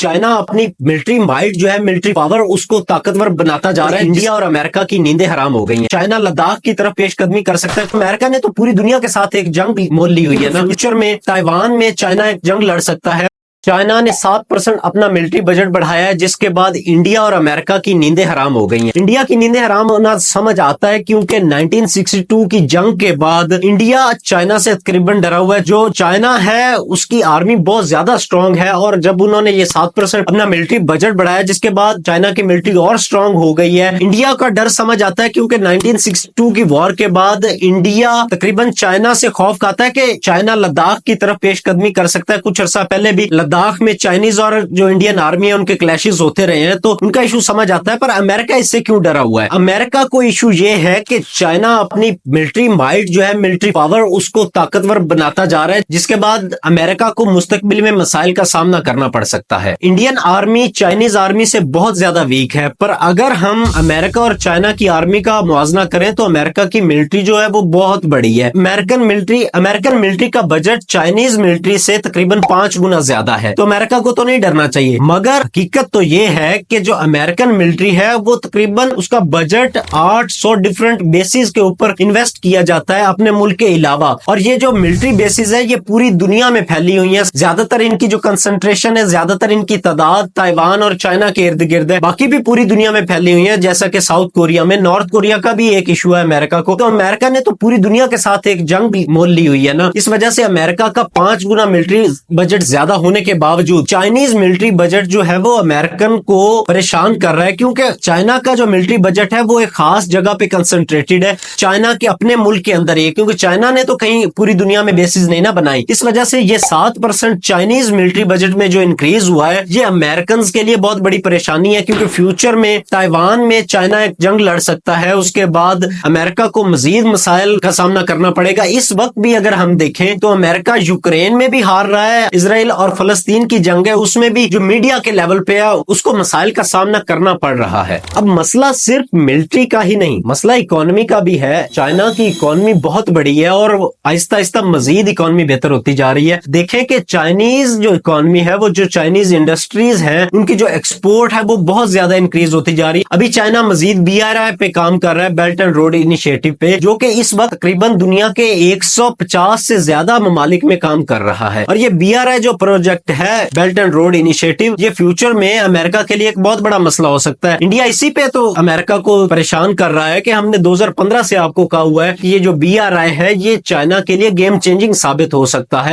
China अपनी military might जो है, मिलिट्री पावर, उसको ताकतवर बनाता जा रहा है। इंडिया और अमेरिका की नींदें हराम हो गई हैं। चाइना लद्दाख की तरफ पेशकदमी कर सकता है। अमेरिका ने तो पूरी दुनिया के साथ एक जंग मोल ली हुई है ना। फ्यूचर में ताइवान में चाइना एक जंग लड़ सकता है। चाइना ने 7% अपना मिलिट्री बजट बढ़ाया है, जिसके बाद इंडिया और अमेरिका की नींदें हराम हो गई हैं। इंडिया की नींदें हराम होना समझ आता है क्योंकि 1962 की जंग के बाद इंडिया चाइना से तकरीबन डरा हुआ है। जो चाइना है उसकी आर्मी बहुत ज्यादा स्ट्रांग है, और जब उन्होंने ये 7% अपना मिलिट्री बजट बढ़ाया, जिसके बाद चाइना की मिलिट्री और स्ट्रांग हो गई है। इंडिया का डर समझ आता है क्योंकि 1962 की वॉर के बाद इंडिया तकरीबन चाइना से खौफ खाता है कि चाइना लद्दाख की तरफ पेशकदमी कर सकता है। कुछ अर्सा पहले भी लद्दाख में चाइनीज और जो इंडियन आर्मी है उनके क्लैशेस होते रहे हैं, तो उनका इशू समझ आता है। पर अमेरिका इससे क्यों डरा हुआ है? अमेरिका को इशू ये है कि चाइना अपनी मिलिट्री माइट जो है, मिलिट्री पावर, उसको ताकतवर बनाता जा रहा है, जिसके बाद अमेरिका को मुस्तकबिल में मसाइल का सामना करना पड़ सकता है। इंडियन आर्मी चाइनीज आर्मी से बहुत ज्यादा वीक है, पर अगर हम अमेरिका और चाइना की आर्मी का मुआवजा करें तो अमेरिका की मिलिट्री जो है वो बहुत बड़ी है। अमेरिकन मिलिट्री का बजट चाइनीज मिलिट्री से तकरीबन 5 गुना ज्यादा है। तो अमेरिका को तो नहीं डरना चाहिए, मगर हकीकत तो ये है कि जो अमेरिकन मिलिट्री है वो तकरीबन उसका बजट 800 डिफरेंट बेसिस के ऊपर इन्वेस्ट किया जाता है अपने मुल्क के अलावा। और ये जो मिलिट्री बेसिस है ये पूरी दुनिया में फैली हुई है। ज्यादातर इनकी जो कंसंट्रेशन है, ज्यादातर इनकी तादाद ताइवान और चाइना के इर्द गिर्द है। बाकी भी पूरी दुनिया में फैली हुई है, जैसा कि साउथ कोरिया में, नॉर्थ कोरिया का भी एक इशू है अमेरिका को। तो अमेरिका ने तो पूरी दुनिया के साथ एक जंग मोल ली हुई है ना। इस वजह से अमेरिका का 5 गुना मिलिट्री बजट ज्यादा होने के बावजूद चाइनीज मिलिट्री बजट जो है वो अमेरिकन को परेशान कर रहा है, क्योंकि चाइना का जो मिलिट्री बजट है वो एक खास जगह पे कंसंट्रेटेड है, चाइना के अपने मुल्क के अंदर ही, क्योंकि चाइना ने तो कहीं पूरी दुनिया में बेसिस नहीं ना बनाई। इस वजह से ये 7% चाइनीज मिलिट्री बजट में जो इंक्रीज हुआ है ये अमेरिकन के लिए बहुत बड़ी परेशानी है, क्योंकि फ्यूचर में ताइवान में चाइना एक जंग लड़ सकता है। उसके बाद अमेरिका को मजीद मसाइल का सामना करना पड़ेगा। इस वक्त भी अगर हम देखें तो अमेरिका यूक्रेन में भी हार रहा है, इजराइल और फलस्तीन की जंग है उसमें भी जो मीडिया के लेवल पे है उसको मसाइल का सामना करना पड़ रहा है। अब मसला सिर्फ मिलिट्री का ही नहीं, मसला इकोनॉमी का भी है। चाइना की इकोनॉमी बहुत बड़ी है और आहिस्ता आहिस्ता मजीद इकोनॉमी बेहतर होती जा रही है। देखें कि चाइनीज जो इकोनॉमी है, वो जो चाइनीज इंडस्ट्रीज हैं, उनकी जो एक्सपोर्ट है वो बहुत ज्यादा इंक्रीज होती जा रही है। अभी चाइना मजीद BRI पे काम कर रहा है, बेल्ट एंड रोड इनिशिएटिव पे, जो कि इस वक्त तकरीबन दुनिया के 150 से ज्यादा ममालिक में काम कर रहा है। और ये BRI जो प्रोजेक्ट है, बेल्ट एंड रोड इनिशिएटिव, ये फ्यूचर में अमेरिका के लिए एक बहुत बड़ा मसला हो सकता है। इंडिया इसी पे तो अमेरिका को परेशान कर रहा है कि हमने 2015 से आपको कहा हुआ है कि ये जो BRI है ये चाइना के लिए गेम चेंजिंग साबित हो सकता है।